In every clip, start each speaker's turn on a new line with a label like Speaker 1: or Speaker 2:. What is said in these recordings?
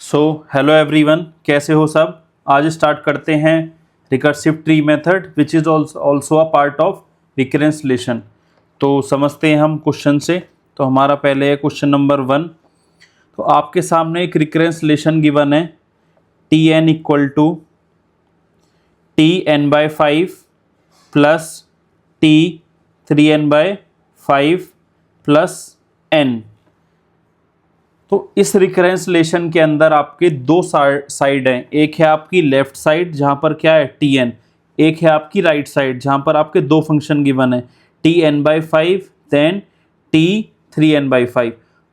Speaker 1: So hello everyone, कैसे हो सब। आज स्टार्ट करते हैं recursive tree method which is also a part of recurrence relation. तो समझते हैं हम क्वेश्चन से। तो हमारा पहले है क्वेश्चन नंबर 1। तो आपके सामने एक रिकरेंस रिलेशन गिवन है, T N equal to T N by 5 plus T 3n/5 plus N. तो इस रिकरेंस रिलेशन के अंदर आपके दो साइड हैं, एक है आपकी लेफ्ट साइड जहाँ पर क्या है टी एन, एक है आपकी राइट साइड जहाँ पर आपके दो फंक्शन गिवन है, T N by 5 then T 3n/5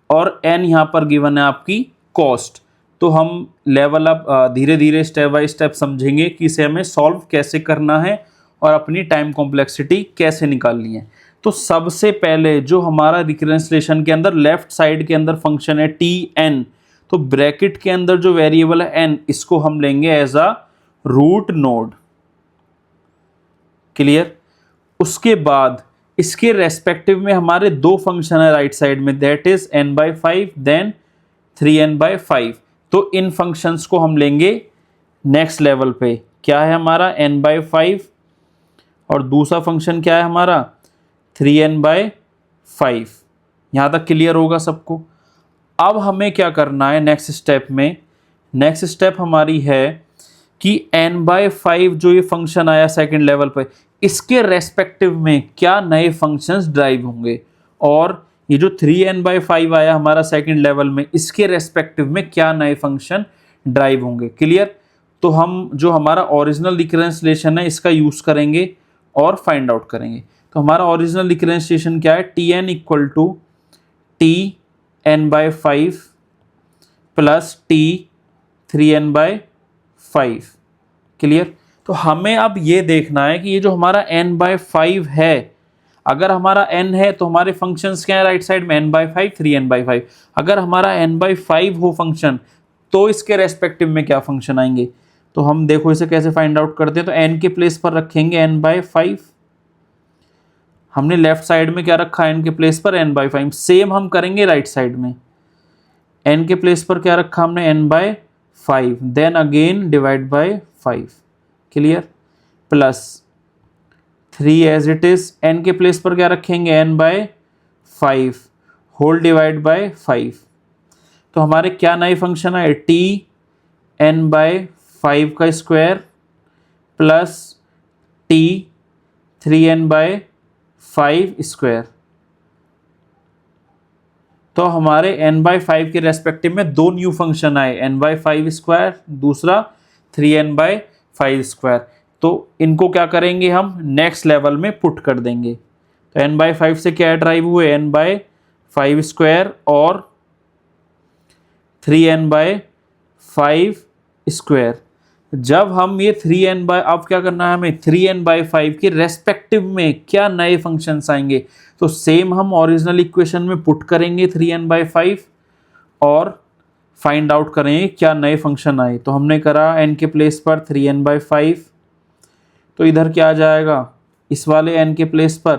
Speaker 1: और एन यहाँ पर गिवन है आपकी कॉस्ट। तो हम लेवल अप धीरे धीरे स्टेप बाय स्टेप समझेंगे कि इसे हमें सॉल्व कैसे करना है और अपनी टाइम कॉम्प्लेक्सिटी कैसे निकालनी है। तो सबसे पहले जो हमारा रिकरेंस रिलेशन के अंदर लेफ्ट साइड के अंदर फंक्शन है टी एन, तो ब्रैकेट के अंदर जो वेरिएबल है एन, इसको हम लेंगे as a root node. Clear. उसके बाद इसके रेस्पेक्टिव में हमारे दो फंक्शन है राइट साइड में, that is n/5 then 3n/5। तो इन फंक्शंस को हम लेंगे नेक्स्ट लेवल पे। क्या है हमारा n/5 और दूसरा फंक्शन क्या है हमारा 3n/5। यहाँ तक क्लियर होगा सबको। अब हमें क्या करना है नेक्स्ट स्टेप में, नेक्स्ट स्टेप हमारी है कि n/5 जो ये फंक्शन आया सेकंड लेवल पे, इसके रेस्पेक्टिव में क्या नए फंक्शंस ड्राइव होंगे, और ये जो 3n/5 आया हमारा सेकंड लेवल में, इसके रेस्पेक्टिव में क्या नए फंक्शन ड्राइव होंगे। क्लियर। तो हम जो हमारा ओरिजिनल रिकरेंस रिलेशन है इसका यूज करेंगे और फाइंड आउट करेंगे। तो हमारा ओरिजिनल रिकरेंस रिलेशन क्या है, T N equal to T n/5 plus T 3n/5। Clear. तो हमें अब ये देखना है कि ये जो हमारा n/5 है, अगर हमारा n है तो हमारे फंक्शंस क्या है राइट साइड में, n/5 3n/5। अगर हमारा n/5 हो फंक्शन तो इसके रेस्पेक्टिव में क्या फंक्शन आएंगे। तो हम देखो इसे कैसे फाइंड आउट करते हैं। तो n के प्लेस पर रखेंगे n/5, हमने लेफ्ट साइड में क्या रखा n के प्लेस पर n/5, सेम हम करेंगे राइट साइड में। n के प्लेस पर क्या रखा हमने n/5 then again divide by 5। Clear. Plus 3 as it is, n के प्लेस पर क्या रखेंगे n/5 होल डिवाइड बाय 5। तो हमारे क्या नए फंक्शन है, टी n/5 का square plus T 3n/5 square. तो हमारे n/5 के रेस्पेक्टिव में दो न्यू फंक्शन आए, n/5 स्क्वायर, दूसरा 3n/5 स्क्वायर। तो इनको क्या करेंगे हम नेक्स्ट लेवल में पुट कर देंगे। तो n/5 से क्या ड्राइव हुए, n/5 स्क्वायर और 3n/5 स्क्वायर। जब हम ये 3n अब क्या करना है हमें, 3n/5 के रेस्पेक्टिव में क्या नए फंक्शंस आएंगे। तो सेम हम ओरिजिनल इक्वेशन में पुट करेंगे 3n/5 और फाइंड आउट करेंगे क्या नए फंक्शन आए। तो हमने करा n के प्लेस पर 3n/5, तो इधर क्या आ जाएगा, इस वाले n के प्लेस पर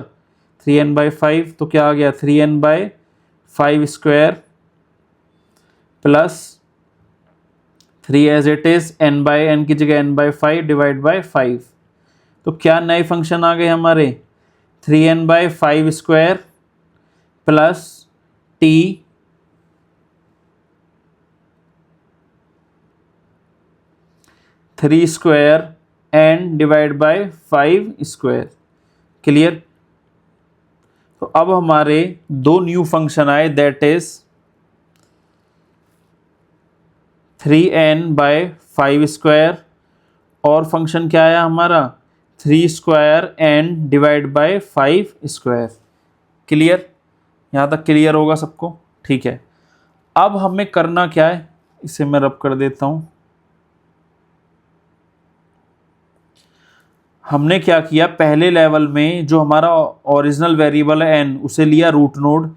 Speaker 1: 3n/5, तो क्या आ गया 3n/5 square plus 3 as it is n/n की जगह n/5 डिवाइड बाय 5। तो क्या नए फंक्शन आ गए हमारे, 3n/5 square plus T 3 square N divide by 5 square. Clear. तो अब हमारे दो न्यू फंक्शन आए, दैट इज 3n/5 स्क्वायर और फंक्शन क्या आया हमारा 3 square N divide by 5 square. Clear. यहाँ तक क्लियर होगा सबको। ठीक है। अब हमें करना क्या है, इसे मैं रब कर देता हूँ। हमने क्या किया, पहले लेवल में जो हमारा ओरिजिनल वेरिएबल है n, उसे लिया रूट नोड।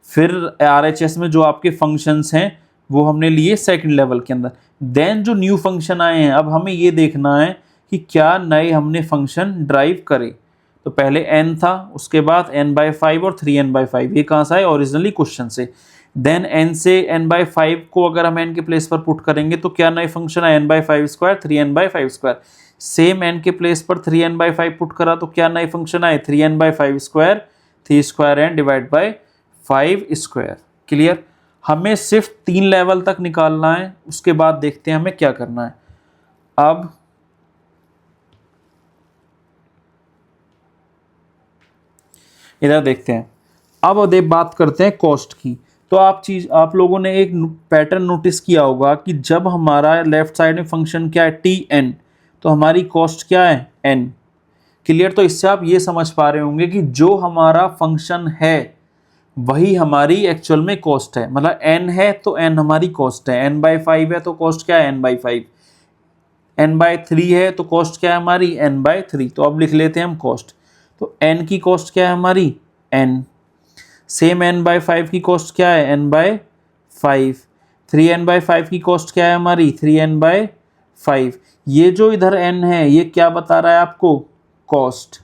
Speaker 1: फिर RHS में जो आपके फंक्शंस हैं वो हमने लिए सेकंड लेवल के अंदर। देन जो न्यू फंक्शन आए हैं, अब हमें ये देखना है कि क्या नए हमने फंक्शन ड्राइव करे। तो पहले n था, उसके बाद n/5 और 3n/5, ये कहाँ से आए, ओरिजिनली क्वेश्चन से। देन n से n/5 को अगर हम n के प्लेस पर पुट करेंगे तो क्या नए फंक्शन है, n/5 square 3n/5 square. Same n के प्लेस पर 3n/5 पुट करा तो क्या नए फंक्शन आए, 3n/5 square 3 square n divide by 5 square. Clear. हमें सिर्फ 3 लेवल तक निकालना है, उसके बाद देखते हैं हमें क्या करना है। अब इधर देखते हैं, अब बात करते हैं कॉस्ट की। तो आप लोगों ने एक पैटर्न नोटिस किया होगा कि जब हमारा लेफ्ट साइड में फंक्शन क्या है, टी एन, तो हमारी कॉस्ट क्या है, एन। क्लियर। तो इससे आप ये समझ पा रहे होंगे कि जो हमारा फंक्शन है वही हमारी एक्चुअल में कॉस्ट है। मतलब एन है तो एन हमारी कॉस्ट है, n/5 है तो कॉस्ट क्या है, n/5, n/3 है तो कॉस्ट क्या है हमारी, n/3। तो अब लिख लेते हैं हम कॉस्ट। तो n की कॉस्ट क्या है हमारी, n। सेम n/5 की कॉस्ट क्या है, n/5। 3n/5 की कॉस्ट क्या है हमारी, 3n/5। ये जो इधर n है ये क्या बता रहा है आपको, कॉस्ट।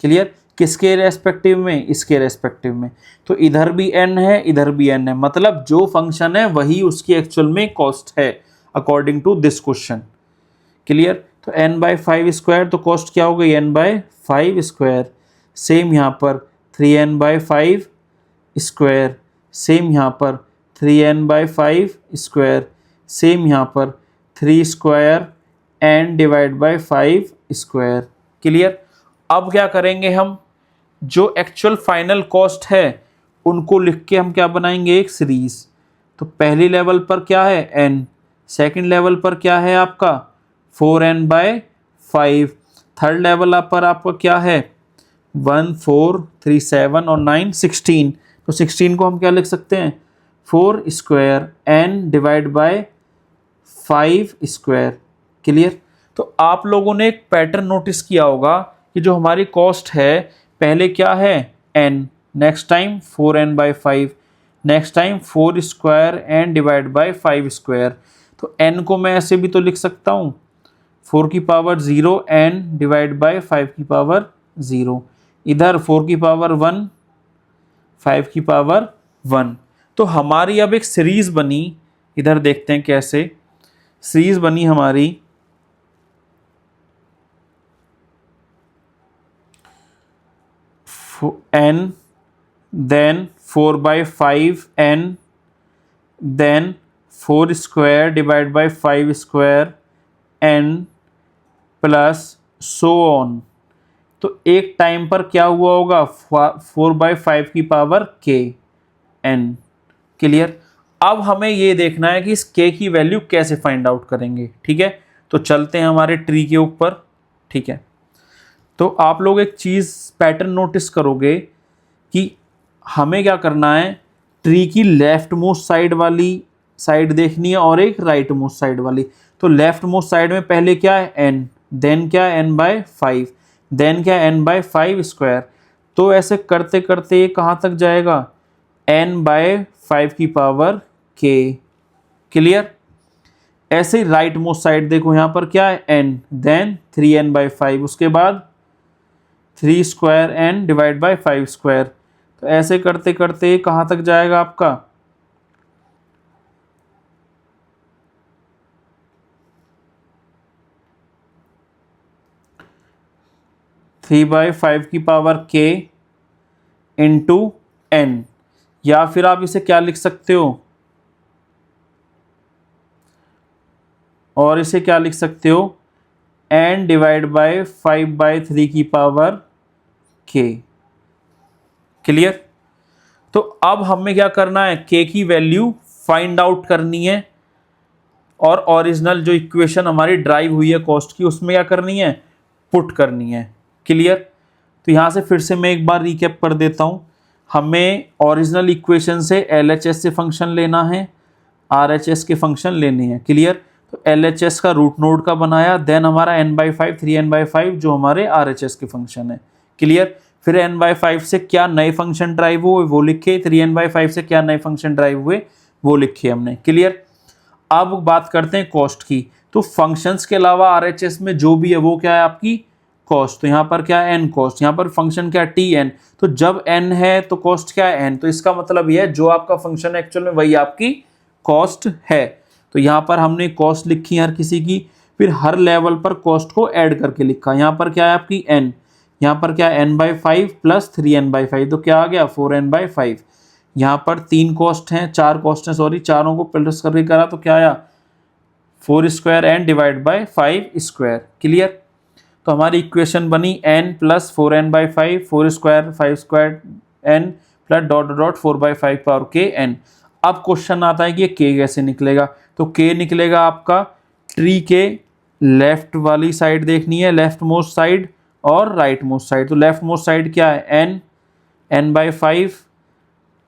Speaker 1: क्लियर। किसके रेस्पेक्टिव में, इसके रेस्पेक्टिव में। तो इधर भी n है, इधर भी n है, मतलब जो फंक्शन है वही उसकी एक्चुअल में कॉस्ट है according to this question. Clear. तो n/5 स्क्वायर तो कॉस्ट क्या हो गई, n/5 स्क्वायर। सेम यहाँ पर 3n/5 स्क्वायर, सेम यहाँ पर 3n/5 स्क्वायर, सेम यहाँ पर 3 square n divide by 5 square. Clear. अब क्या करेंगे हम, जो एक्चुअल फाइनल कॉस्ट है उनको लिख के हम क्या बनाएंगे, एक सीरीज। तो पहली लेवल पर क्या है n, सेकंड लेवल पर क्या है आपका 4n/5, थर्ड लेवल पर आपका क्या है 1 4 3 7 और 9 16। तो 16 को हम क्या लिख सकते हैं, 4 square n divide by 5 square. Clear. तो आप लोगों ने एक पैटर्न नोटिस किया होगा कि जो हमारी कॉस्ट है पहले क्या है n, next time 4n/5, next time 4 square n divide by 5 square. तो n को मैं ऐसे भी तो लिख सकता हूँ 4 की पावर 0 n डिवाइड बाय 5 की पावर 0, इधर 4 की पावर 1 5 की पावर 1। तो हमारी अब एक सीरीज बनी, इधर देखते हैं कैसे सीरीज बनी हमारी। n then 4/5 n then 4 square divided by 5 square n plus so on. तो एक टाइम पर क्या हुआ होगा 4/5 की पावर k n। क्लियर। अब हमें ये देखना है कि इस k की वैल्यू कैसे फाइंड आउट करेंगे। ठीक है, तो चलते हैं हमारे ट्री के ऊपर। ठीक है, तो आप लोग एक चीज़ पैटर्न नोटिस करोगे कि हमें क्या करना है, ट्री की लेफ्ट मोस्ट साइड वाली साइड देखनी है और एक राइट मोस्ट साइड वाली। तो लेफ्ट मोस्ट साइड में पहले क्या है n, देन क्या है n/5, देन क्या है n/5 स्क्वायर। तो ऐसे करते करते ये कहाँ तक जाएगा, n/5 की पावर k। क्लियर। ऐसे ही राइट मोस्ट साइड देखो, यहाँ पर क्या है n, देन 3n/5, उसके बाद 3 square n divide by 5 square. तो ऐसे करते करते कहाँ तक जाएगा आपका 3/5 की पावर k इंटू n, या फिर आप इसे क्या लिख सकते हो, और इसे क्या लिख सकते हो n डिवाइड बाई 5/3 की पावर k। क्लियर। तो अब हमें क्या करना है, k की वैल्यू फाइंड आउट करनी है और ओरिजिनल जो इक्वेशन हमारी ड्राइव हुई है कॉस्ट की उसमें क्या करनी है, पुट करनी है। क्लियर। तो यहाँ से फिर से मैं एक बार रिकैप कर देता हूँ। हमें ओरिजिनल इक्वेशन से LHS से फंक्शन लेना है, RHS के फंक्शन लेने हैं। क्लियर। तो LHS का रूट नोड का बनाया, देन हमारा n/5 3n/5 जो हमारे RHS के फंक्शन है। क्लियर। फिर n/5 से क्या नए फंक्शन ड्राइव हुए वो लिखे, 3n/5 से क्या नए फंक्शन ड्राइव हुए वो लिखे हमने। क्लियर। अब बात करते हैं कॉस्ट की। तो फंक्शंस के अलावा RHS में जो भी है वो क्या है आपकी कॉस्ट, तो यहाँ पर क्या है एन कॉस्ट, यहाँ पर फंक्शन क्या टी एन, तो जब एन है तो कॉस्ट क्या है एन, तो इसका मतलब ये है जो आपका फंक्शन है एक्चुअल में वही आपकी कॉस्ट है। तो यहाँ पर हमने कॉस्ट लिखी हर किसी की, फिर हर लेवल पर कॉस्ट को ऐड करके लिखा। यहाँ पर क्या है आपकी एन, यहाँ पर क्या है n/5 प्लस 3n/5, तो क्या आ गया 4n/5। यहाँ पर 3 कॉस्ट हैं, 4 कॉस्ट हैं सॉरी, चारों को प्लस करके करा तो क्या आया 4 square n divide by 5 square. Clear, तो हमारी इक्वेशन बनी n plus 4n/5 4 square 5 square n plus dot dot 4/5 power k n। अब क्वेश्चन आता है कि ये k कैसे निकलेगा, तो k निकलेगा आपका ट्री के लेफ्ट वाली साइड देखनी है, लेफ्ट मोस्ट साइड और राइट मोस्ट साइड। तो लेफ्ट मोस्ट साइड क्या है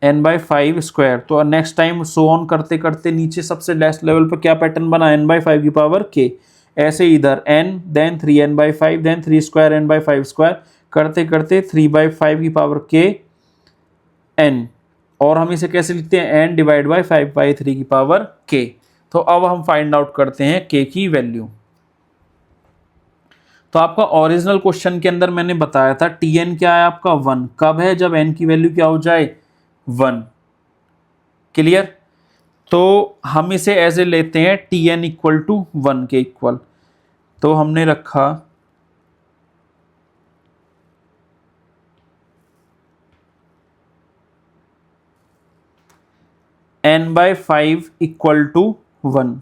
Speaker 1: n/5 स्क्वायर। तो नेक्स्ट टाइम सो ऑन करते करते नीचे सबसे लेफ्ट लेवल पर क्या पैटर्न बना n/5 की पावर k, ऐसे इधर n then 3n/5 then 3 square n/5 square करते करते 3/5 की पावर k n, और हम इसे कैसे लिखते हैं n डिवाइड बाई 5/3 की पावर k। तो अब हम फाइंड आउट करते हैं k की वैल्यू। तो आपका ओरिजिनल क्वेश्चन के अंदर मैंने बताया था Tn क्या है आपका 1, कब है जब n की वैल्यू क्या हो जाए 1। क्लियर, तो हम इसे ऐसे लेते हैं Tn इक्वल टू 1 के इक्वल, तो हमने रखा n/5 इक्वल टू 1,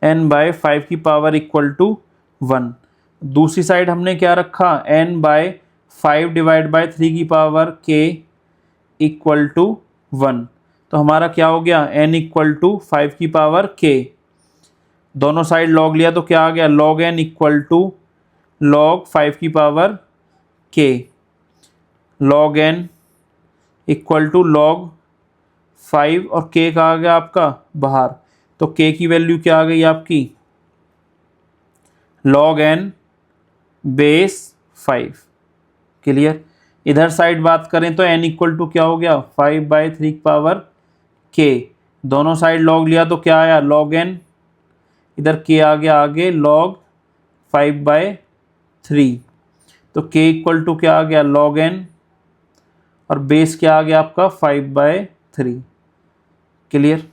Speaker 1: n/5 की पावर इक्वल टू 1। दूसरी साइड हमने क्या रखा n/5 डिवाइड बाई 3 की पावर k इक्वल टू 1। तो हमारा क्या हो गया n इक्वल टू 5 की पावर k, दोनों साइड लॉग लिया तो क्या आ गया log n equal to log 5 की power k, log n equal to log 5 और k का आ गया आपका बाहर, तो k की वैल्यू क्या आ गई आपकी log n बेस 5। क्लियर, इधर साइड बात करें तो n इक्वल टू क्या हो गया 5/3 की पावर k, दोनों साइड लॉग लिया तो क्या आया log n, इधर k आ गया आगे log 5/3, तो k इक्वल टू क्या आ गया log n और बेस क्या आ गया आपका 5/3। क्लियर,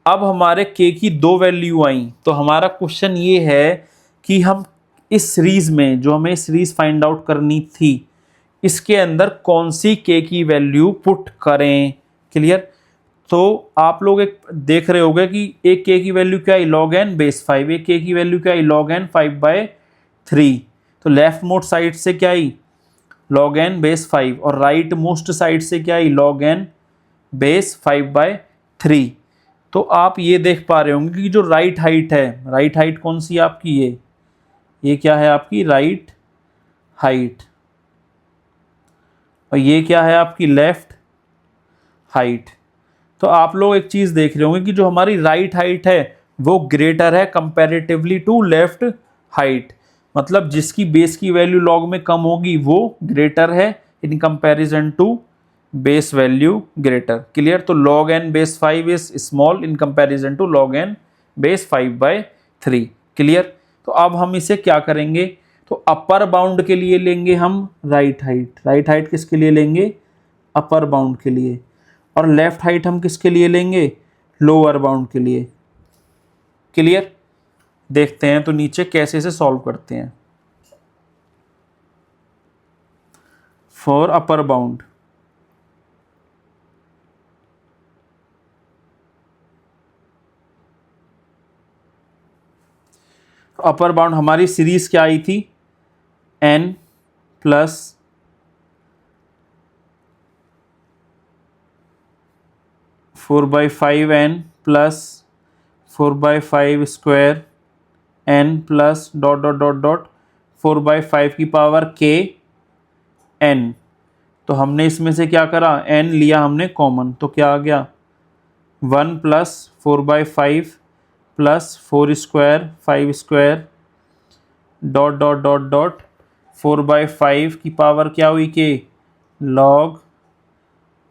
Speaker 1: अब हमारे k की 2 वैल्यू आई, तो हमारा क्वेश्चन ये है कि हम इस सीरीज में जो हमें सीरीज फाइंड आउट करनी थी इसके अंदर कौन सी k की वैल्यू पुट करें। क्लियर, तो आप लोग एक देख रहे होंगे कि एक k की वैल्यू क्या है log n बेस 5, एक k की वैल्यू क्या है log n 5/3, तो लेफ्ट मोस्ट साइड से क्या है log n बेस 5 और राइट मोस्ट साइड से क्या है log n बेस 5/3। तो आप ये देख पा रहे होंगे कि जो राइट हाइट है, राइट हाइट कौन सी है आपकी ये क्या है आपकी राइट हाइट, और ये क्या है आपकी लेफ्ट हाइट। तो आप लोग एक चीज़ देख रहे होंगे कि जो हमारी राइट हाइट है वो ग्रेटर है कंपैरेटिवली टू लेफ्ट हाइट, मतलब जिसकी बेस की वैल्यू लॉग में कम होगी वो ग्रेटर है in comparison to base value greater. Clear, तो log n base 5 is small in comparison to log n base 5/3। Clear, तो अब हम इसे क्या करेंगे, तो अपर बाउंड के लिए लेंगे हम राइट हाइट, राइट हाइट किसके लिए लेंगे अपर बाउंड के लिए, और लेफ्ट हाइट हम किसके लिए लेंगे लोअर बाउंड के लिए। क्लियर, देखते हैं तो नीचे कैसे इसे सॉल्व करते हैं। For upper bound, upper bound हमारी सीरीज क्या आई थी n plus 4/5 n plus 4/5 square n plus dot dot dot dot 4/5 की पावर k n। तो हमने इसमें से क्या करा n लिया हमने कॉमन, तो क्या आ गया 1 plus 4/5 plus 4 square 5 square dot dot dot dot 4/5 की पावर क्या हुई के log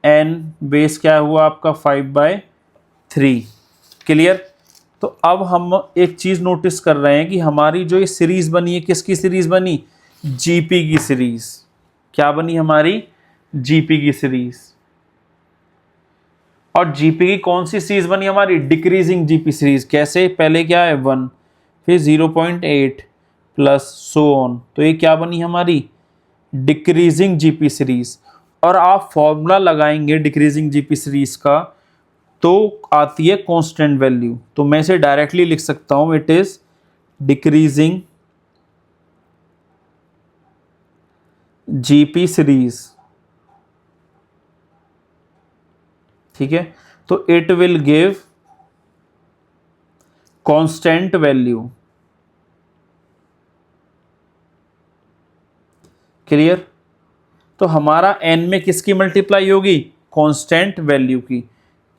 Speaker 1: n बेस क्या हुआ आपका 5/3। क्लियर, तो अब हम एक चीज़ नोटिस कर रहे हैं कि हमारी जो ये सीरीज़ बनी है, किसकी सीरीज़ बनी? जीपी की सीरीज़। क्या बनी हमारी? जीपी की सीरीज़। और जीपी की कौन सी सीरीज़ बनी हमारी? Decreasing GP series. कैसे? पहले क्या है 1, फिर 0.8 प्लस सो ऑन, तो ये क्या बनी हमारी? Decreasing GP series. और आप फॉर्मूला लगाएंगे डिक्रीजिंग जीपी सीरीज़ का तो आती है कांस्टेंट वैल्यू। तो मैं इसे डायरेक्टली लिख सकता हूं, it is decreasing GP series. ठीक है, तो it will give constant value. Clear? तो हमारा n में किसकी मल्टीप्लाई होगी? कांस्टेंट वैल्यू की।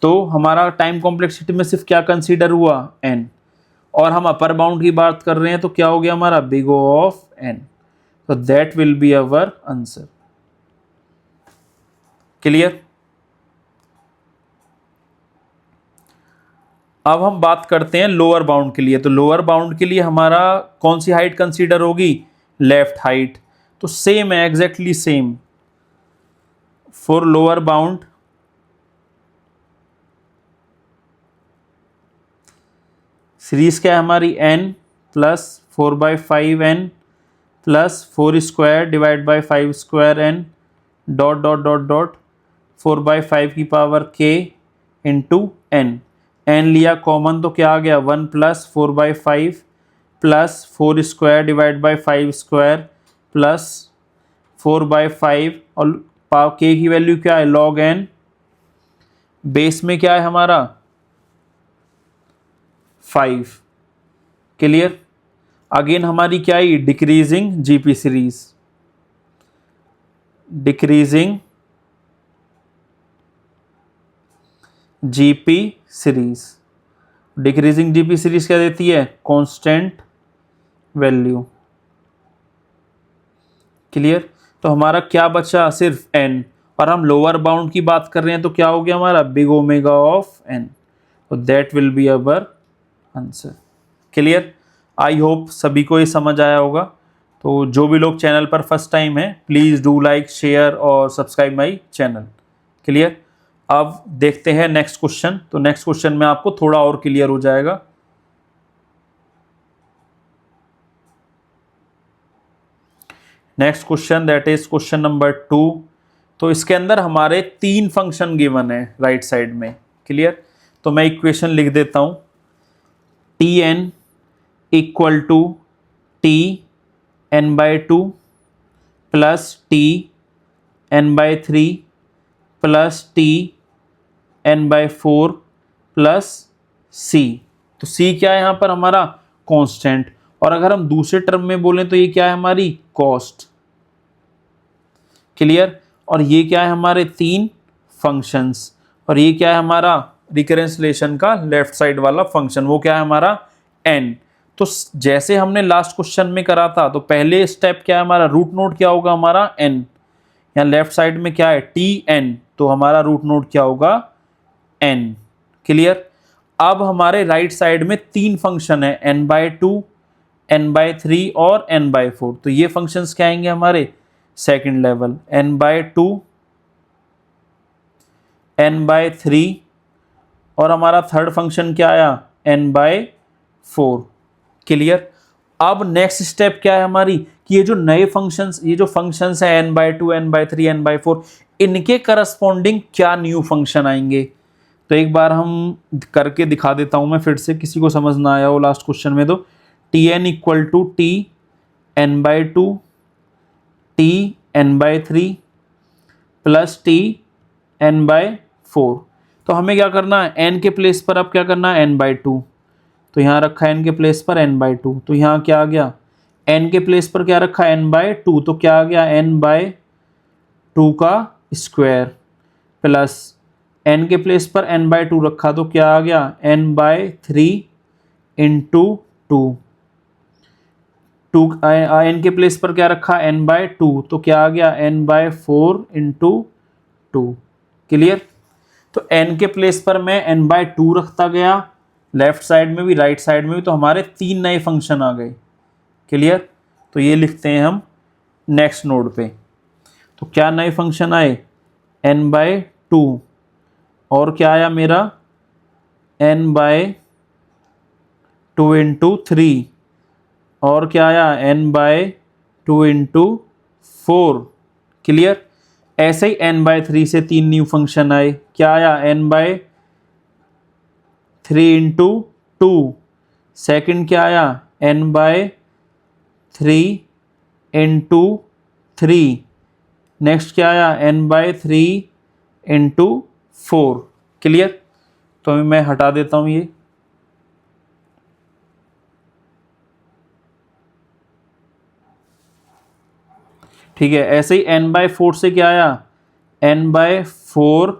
Speaker 1: तो हमारा टाइम कॉम्प्लेक्सिटी में सिर्फ क्या कंसीडर हुआ? n। और हम अपर बाउंड की बात कर रहे हैं तो क्या हो गया हमारा? Big O of n। तो that will be our answer. Clear? अब हम बात करते हैं लोअर बाउंड के लिए। तो लोअर बाउंड के लिए हमारा कौन सी हाइट कंसीडर होगी? Left height. तो सेम है, exactly same. For lower bound series क्या है हमारी? n plus 4/5n plus 4 square divide by 5 square n dot dot dot dot 4/5 की power k into n। n लिया कॉमन तो क्या आ गया? 1 plus 4/5 plus 4 square divide by 5 square plus 4/5 और k की वैल्यू क्या है? log n। बेस में क्या है हमारा? 5। क्लियर? अगेन हमारी क्या है? Decreasing GP series. Decreasing GP series. Decreasing GP series क्या देती है? Constant value. क्लियर? तो हमारा क्या बचा? सिर्फ n। और हम लोअर बाउंड की बात कर रहे हैं तो क्या हो गया हमारा? Big omega of n। तो that will be our answer. Clear? I hope सभी को ये समझ आया होगा। तो जो भी लोग चैनल पर फर्स्ट टाइम है, प्लीज़ डू लाइक, शेयर और सब्सक्राइब माई चैनल। क्लियर? अब देखते हैं नेक्स्ट क्वेश्चन। तो नेक्स्ट क्वेश्चन में आपको थोड़ा और क्लियर हो जाएगा। Next question that is question number 2। तो इसके अंदर हमारे 3 फंक्शन गिवन है राइट साइड में। क्लियर? तो मैं इक्वेशन लिख देता हूं। Tn equal to T n/2 plus T n/3 plus T n/4 plus c। तो c क्या है यहाँ पर हमारा? कांस्टेंट। और अगर हम दूसरे टर्म में बोलें तो ये क्या है हमारी? कॉस्ट। क्लियर? और ये क्या है हमारे? 3 फंक्शंस। और ये क्या है हमारा? रिकरेंस रिलेशन का लेफ्ट साइड वाला फंक्शन, वो क्या है हमारा? n। तो जैसे हमने लास्ट क्वेश्चन में करा था, तो पहले स्टेप क्या है हमारा? रूट नोड क्या होगा हमारा? n। यहाँ लेफ्ट साइड में क्या है? Tn। तो हमारा रूट नोड क्या होगा? n। क्लियर? अब हमारे राइट साइड में 3 फंक्शन है, n/2, n/3 और n/4। तो ये फंक्शंस क्या आएंगे हमारे? Second level. n/2, n/3 और हमारा थर्ड फंक्शन क्या आया? n/4। क्लियर? अब नेक्स्ट स्टेप क्या है हमारी? कि ये जो नए फंक्शंस, ये जो फंक्शंस है n/2, n/3, n/4, इनके करस्पॉन्डिंग क्या न्यू फंक्शन आएंगे? तो एक बार हम करके दिखा देता हूं मैं फिर से, किसी को समझ ना आया हो लास्ट क्वेश्चन में। तो Tn equal to T n/2 T n/3 plus T n/4। तो हमें क्या करना है? n के प्लेस पर अब क्या करना है? n/2। तो यहाँ रखा है n के प्लेस पर n/2। तो यहाँ क्या आ गया? n के प्लेस पर क्या रखा है? n/2। तो क्या आ गया? n/2 का स्क्वायर प्लस n के प्लेस पर n/2 रखा तो क्या आ गया? n/3 into 2। n के प्लेस पर क्या रखा? n/2। तो क्या आ गया? n/4 into 2। क्लियर? तो n के प्लेस पर मैं n/2 रखता गया, लेफ्ट साइड में भी राइट साइड में भी, तो हमारे 3 नए फंक्शन आ गए। क्लियर? तो ये लिखते हैं हम नेक्स्ट नोड पे। तो क्या नए फंक्शन आए, n/2, और क्या आया मेरा n/2 × 3, और क्या आया n/2 × 4। क्लियर? ऐसे ही n/3 से 3 न्यू फंक्शन आए। क्या आया n/3 × 2, सेकंड क्या आया n/3 × 3, नेक्स्ट क्या आया n/3 × 4। क्लियर? तो अभी मैं हटा देता हूं ये। ठीक है, ऐसे ही n/4 से क्या आया n/4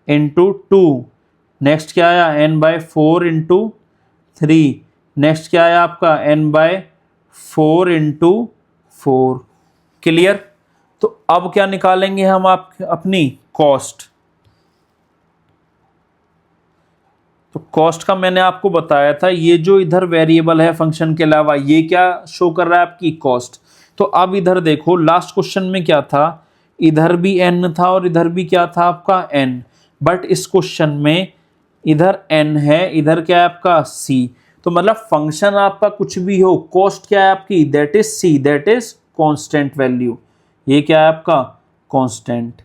Speaker 1: × 2, नेक्स्ट क्या आया n/4 × 3, नेक्स्ट क्या आया आपका n/4 × 4। क्लियर? तो अब क्या निकालेंगे हम आप अपनी कॉस्ट। तो कॉस्ट का मैंने आपको बताया था, ये जो इधर वेरिएबल है फंक्शन के अलावा, ये क्या शो कर रहा है आपकी कॉस्ट। तो अब इधर देखो, लास्ट क्वेश्चन में क्या था, इधर भी n था और इधर भी क्या था आपका n, बट इस क्वेश्चन में इधर n है, इधर क्या है आपका c। तो मतलब फंक्शन आपका कुछ भी हो, कॉस्ट क्या है आपकी, that is c, that is constant value. ये क्या है आपका कांस्टेंट।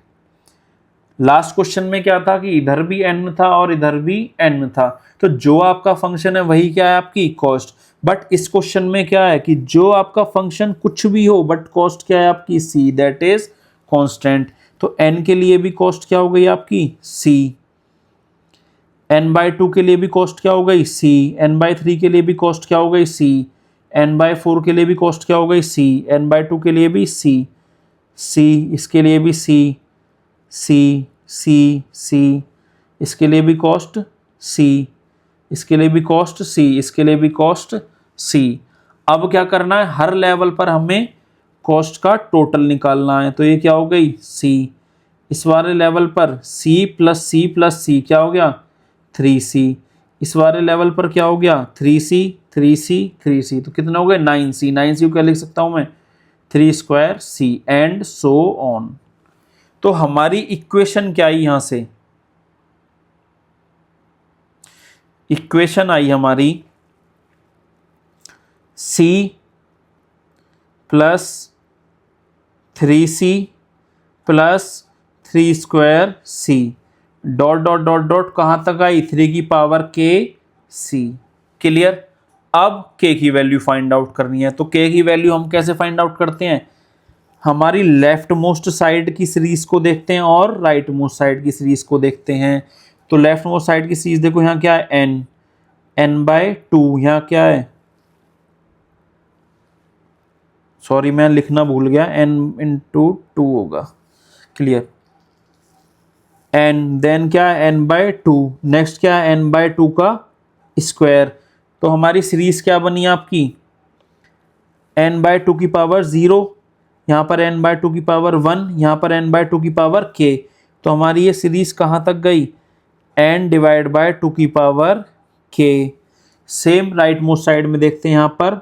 Speaker 1: लास्ट क्वेश्चन में क्या था कि इधर भी n था और इधर भी n था, तो जो आपका फंक्शन है वही क्या है आपकी कॉस्ट। बट इस क्वेश्चन में क्या है कि जो आपका फंक्शन कुछ भी हो बट कॉस्ट क्या है आपकी c, दैट इज कांस्टेंट। तो n के लिए भी कॉस्ट क्या हो गई आपकी c, n/2 के लिए भी कॉस्ट क्या हो गई c, n/3 के लिए भी कॉस्ट क्या हो गई c, n/4 के लिए भी कॉस्ट क्या हो गई c, n/2 के लिए भी c, इसके लिए भी c, इसके लिए भी कॉस्ट c, इसके लिए भी कॉस्ट c, इसके लिए भी कॉस्ट c। अब क्या करना है, हर लेवल पर हमें कॉस्ट का टोटल निकालना है। तो ये क्या हो गई c, इस वाले लेवल पर c + c + c क्या हो गया 3c, इस वाले लेवल पर क्या हो गया 3c 3c 3c, तो कितना हो गया 9c। 9c को क्या लिख सकता हूं मैं 3²c एंड सो ऑन। तो हमारी इक्वेशन क्या आई, यहां से इक्वेशन आई हमारी c + 3c + 3²c dot dot dot dot कहां तक आई 3 की पावर k c। क्लियर? अब k की वैल्यू फाइंड आउट करनी है। तो k की वैल्यू हम कैसे फाइंड आउट करते हैं, हमारी लेफ्ट मोस्ट साइड की सीरीज को देखते हैं और राइट मोस्ट साइड की सीरीज को देखते हैं। तो लेफ्ट मोस्ट साइड की सीरीज देखो, यहाँ क्या है n/2, यहाँ क्या है, सॉरी मैं लिखना भूल गया, n × 2 होगा। क्लियर? n देन क्या है n/2, नेक्स्ट क्या है n/2 का स्क्वायर। तो हमारी सीरीज क्या बनी आपकी n/2 की पावर 0, यहाँ पर n/2 की पावर 1, यहाँ पर n/2 की पावर k। तो हमारी ये सीरीज कहाँ तक गई n/2 की power k। Same right most side में देखते हैं, यहाँ पर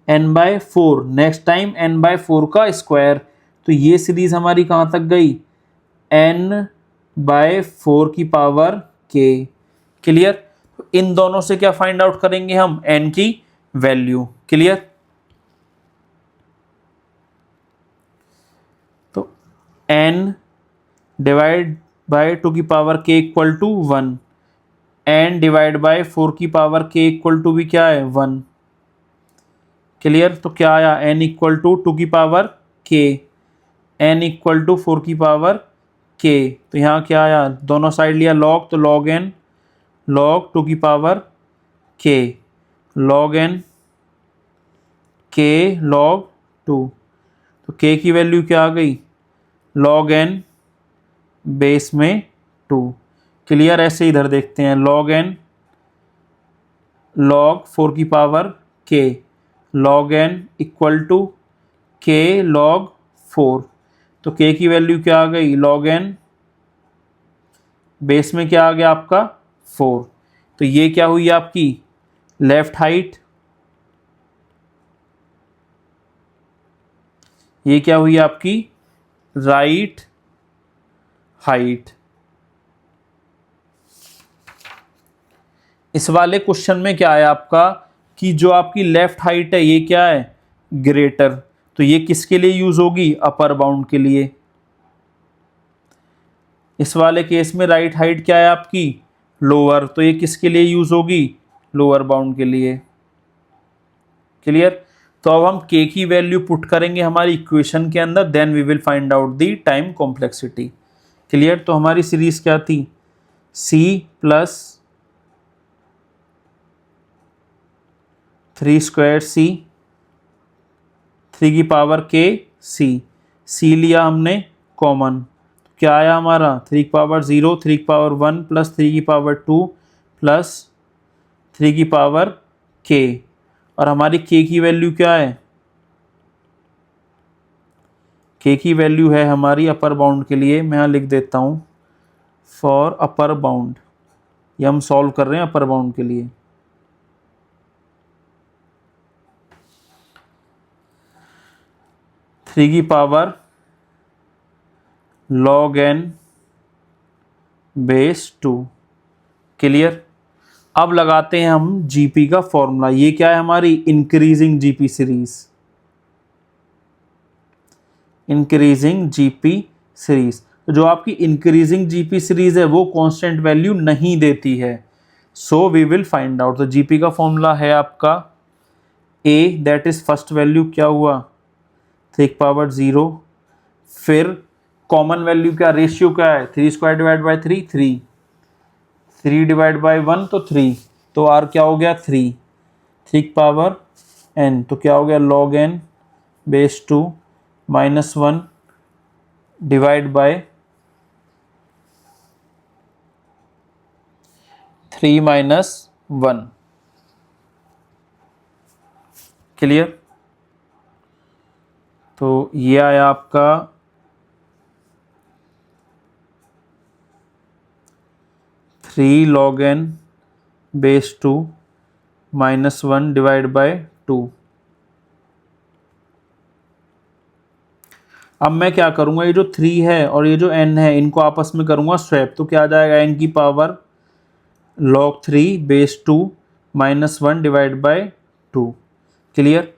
Speaker 1: n/4, नेक्स्ट टाइम n/4 का स्क्वायर। तो ये सीरीज हमारी कहाँ तक गई n/4 की पावर k। क्लियर? इन दोनों से क्या फाइंड आउट करेंगे हम n की वैल्यू। क्लियर? तो n/2 की पावर k = 1, n/4 की पावर k = भी क्या है 1। क्लियर? तो क्या आया n = 2 की पावर k, n = 4 की पावर k। तो यहाँ क्या आया, दोनों साइड लिया log, तो log n log 2 की power k, log n k log 2। तो k की वैल्यू क्या आ गई log n बेस में 2। क्लियर? ऐसे इधर देखते हैं log n log 4 की power k, log n = k log 4। तो k की वैल्यू क्या आ गई log n बेस में क्या आ गया आपका 4। तो ये क्या हुई आपकी लेफ्ट हाइट, ये क्या हुई आपकी राइट हाइट। इस वाले क्वेश्चन में क्या है आपका कि जो आपकी लेफ्ट हाइट है ये क्या है ग्रेटर, तो ये किसके लिए यूज होगी अपर बाउंड के लिए। इस वाले केस में राइट हाइट क्या है आपकी लोअर, तो ये किसके लिए यूज होगी लोअर बाउंड के लिए। क्लियर। तो अब हम k की वैल्यू पुट करेंगे हमारी इक्वेशन के अंदर, then we will find out the time complexity. Clear. तो हमारी सीरीज क्या थी c प्लस 3 स्क्वायर c 3 की पावर k c लिया हमने कॉमन, तो क्या आया हमारा 3 की पावर 0 3 की पावर 1 प्लस 3 की पावर 2 प्लस 3 की पावर k, और हमारी k की वैल्यू क्या है, k की वैल्यू है हमारी अपर बाउंड के लिए, मैं यहाँ लिख देता हूँ फॉर अपर बाउंड, ये हम सॉल्व कर रहे हैं अपर बाउंड के लिए। थ्री की power log n base 2। Clear. अब लगाते हैं हम जीपी का फॉर्मूला, ये क्या है हमारी increasing GP series, increasing GP series. जो आपकी इंक्रीजिंग जीपी सीरीज है वो कांस्टेंट वैल्यू नहीं देती है, so we will find out. तो जीपी का फॉर्मूला है आपका a, that is first value क्या हुआ 3 पावर 0, फिर कॉमन वैल्यू क्या रेशियो क्या है 3 square divide by 3 3 divide by 1 तो 3, तो r क्या हो गया 3 की पावर n, तो क्या हो गया log n base 2 minus 1 divide by 3 minus 1। Clear. तो ये आया आपका 3 log n base 2 minus 1 divide by 2। अब मैं क्या करूंगा, ये जो 3 है और ये जो n है इनको आपस में करूंगा स्वैप, तो क्या आ जाएगा n की power log 3 base 2 minus 1 divide by 2। Clear.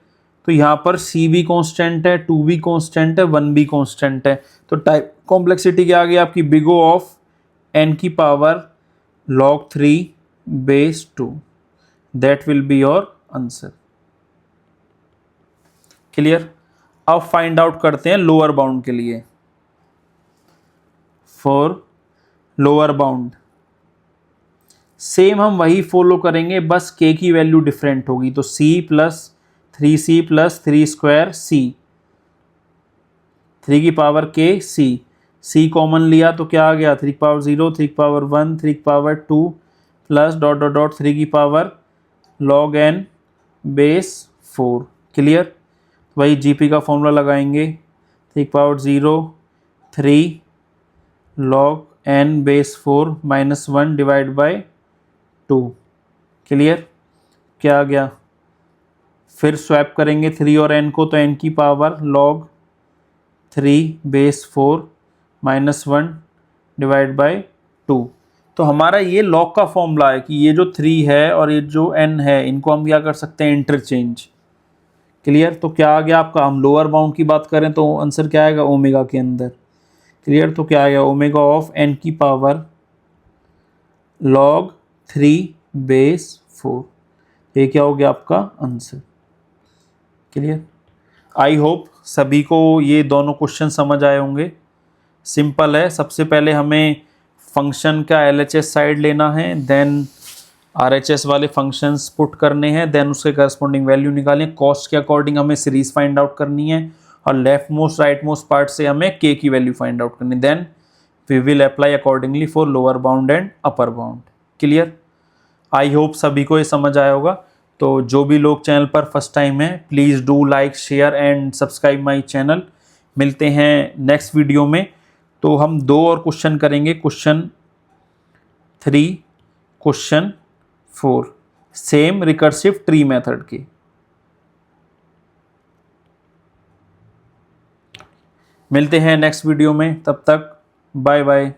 Speaker 1: तो यहाँ पर c भी कांस्टेंट है, 2 भी कांस्टेंट है, 1 भी कांस्टेंट है, तो टाइप कॉम्प्लेक्सिटी क्या आ गई आपकी बिग O ऑफ n की power log 3 base 2, that will be your answer. Clear. अब फाइंड आउट करते हैं लोअर बाउंड के लिए। फॉर लोअर बाउंड सेम हम वही फॉलो करेंगे, बस k की वैल्यू डिफरेंट होगी, तो c plus 3c plus 3 square c 3 की पावर k c कॉमन लिया तो क्या आ गया 3 की पावर 0 3 की पावर 1 3 की power 2 plus dot dot dot 3 की power log n base 4। Clear. वही जीपी का फॉर्मूला लगाएंगे 3 की power 0 3 log n base 4 minus 1 divide by 2। Clear. क्या आ गया, फिर स्वैप करेंगे 3 और n को, तो n की power log 3 base 4 minus 1 divide by 2। तो हमारा ये log का फॉर्मूला है कि ये जो 3 है और ये जो n है इनको हम क्या कर सकते हैं इंटरचेंज। क्लियर। तो क्या आ गया आपका, हम लोअर बाउंड की बात करें तो आंसर क्या आएगा ओमेगा के अंदर। क्लियर। तो क्या आएगा ओमेगा ऑफ n की पावर log 3 बेस 4, ये क्या हो गया आपका आंसर। क्लियर। आई होप सभी को ये दोनों क्वेश्चन समझ आए होंगे। सिंपल है, सबसे पहले हमें फंक्शन का LHS साइड लेना है, देन RHS वाले फंक्शंस पुट करने हैं, देन उसके करस्पॉन्डिंग वैल्यू निकालें, कॉस्ट के अकॉर्डिंग हमें सीरीज फाइंड आउट करनी है, और left most right most part से हमें k की वैल्यू फाइंड आउट करनी है, then we will apply accordingly for lower bound and upper bound. Clear. I hope सभी को ये समझ आया होगा। तो जो भी लोग चैनल पर फर्स्ट टाइम है please do like share and subscribe my channel. मिलते हैं नेक्स्ट वीडियो में। तो हम 2 और क्वेश्चन करेंगे, question 3 question 4, same recursive tree method की। मिलते हैं नेक्स्ट वीडियो में, तब तक बाय बाय।